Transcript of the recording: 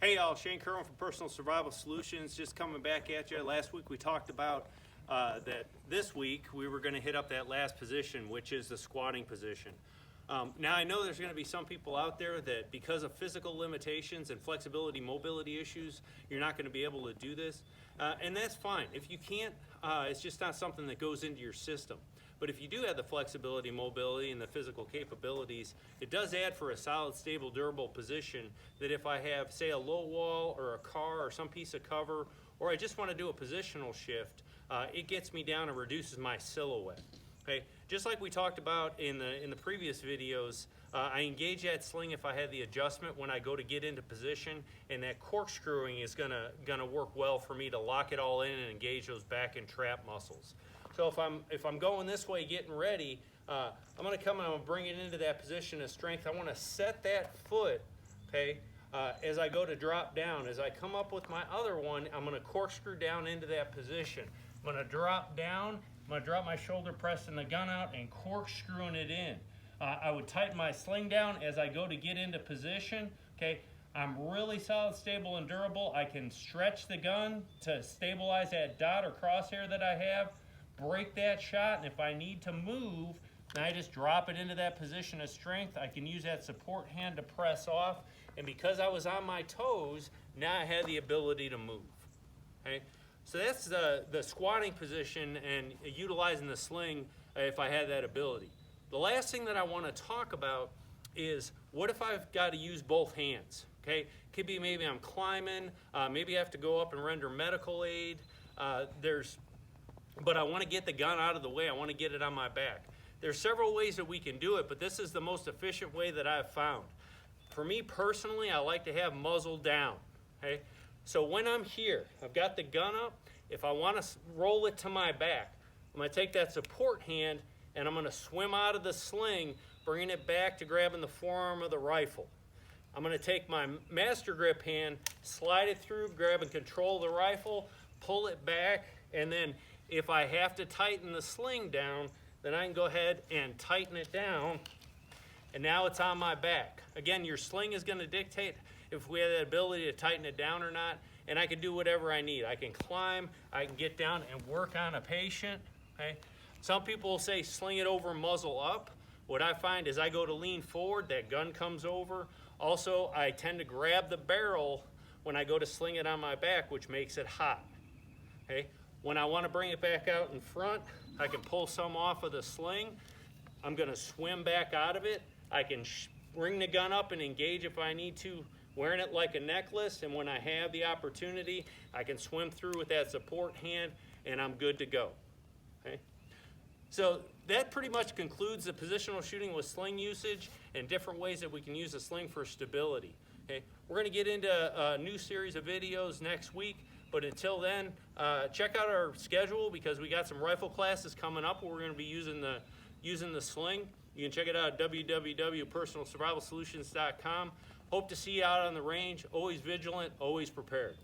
Hey y'all, Shane Kerwin from Personal Survival Solutions, just coming back at you. Last week we talked about that this week we were going to hit up that last position, which is the squatting position. Now I know there's going to be some people out there that because of physical limitations and flexibility, mobility issues, you're not going to be able to do this. And that's fine. If you can't, it's just not something that goes into your system. But if you do have the flexibility, mobility, and the physical capabilities, it does add for a solid, stable, durable position that if I have, say, a low wall or a car or some piece of cover, or I just want to do a positional shift, it gets me down and reduces my silhouette. Okay, just like we talked about in the previous videos, I engage that sling if I have the adjustment when I go to get into position, and that corkscrewing is gonna work well for me to lock it all in and engage those back and trap muscles. So if I'm going this way, getting ready, I'm gonna come and I'm gonna bring it into that position of strength. I want to set that foot, okay, as I go to drop down. As I come up with my other one, I'm gonna corkscrew down into that position. I'm gonna drop down. I'm going to drop my shoulder, pressing the gun out and corkscrewing it in. I would tighten my sling down as I go to get into position. Okay, I'm really solid, stable, and durable. I can stretch the gun to stabilize that dot or crosshair that I have, break that shot, and if I need to move, then I just drop it into that position of strength. I can use that support hand to press off, and because I was on my toes, now I have the ability to move. Okay. So that's the squatting position and utilizing the sling if I had that ability. The last thing that I want to talk about is what if I've got to use both hands? Okay, could be maybe I'm climbing, maybe I have to go up and render medical aid. But I want to get the gun out of the way. I want to get it on my back. There's several ways that we can do it, but this is the most efficient way that I've found. For me personally, I like to have muzzle down. Okay. So when I'm here, I've got the gun up. If I want to roll it to my back, I'm going to take that support hand and I'm going to swim out of the sling, bringing it back to grabbing the forearm of the rifle. I'm going to take my master grip hand, slide it through, grab and control the rifle, pull it back, and then if I have to tighten the sling down, then I can go ahead and tighten it down, and now it's on my back. Again, your sling is going to dictate if we have the ability to tighten it down or not, and I can do whatever I need. I can climb, I can get down and work on a patient. Okay? Some people will say sling it over, muzzle up. What I find is I go to lean forward, that gun comes over. Also, I tend to grab the barrel when I go to sling it on my back, which makes it hot. Okay? When I want to bring it back out in front, I can pull some off of the sling. I'm going to swim back out of it. I can bring the gun up and engage if I need to, wearing it like a necklace, and when I have the opportunity, I can swim through with that support hand, and I'm good to go. Okay? So that pretty much concludes the positional shooting with sling usage and different ways that we can use a sling for stability. Okay? We're going to get into a new series of videos next week, but until then, check out our schedule because we got some rifle classes coming up where we're going to be using the sling. You can check it out at www.personalsurvivalsolutions.com. Hope to see you out on the range. Always vigilant, always prepared.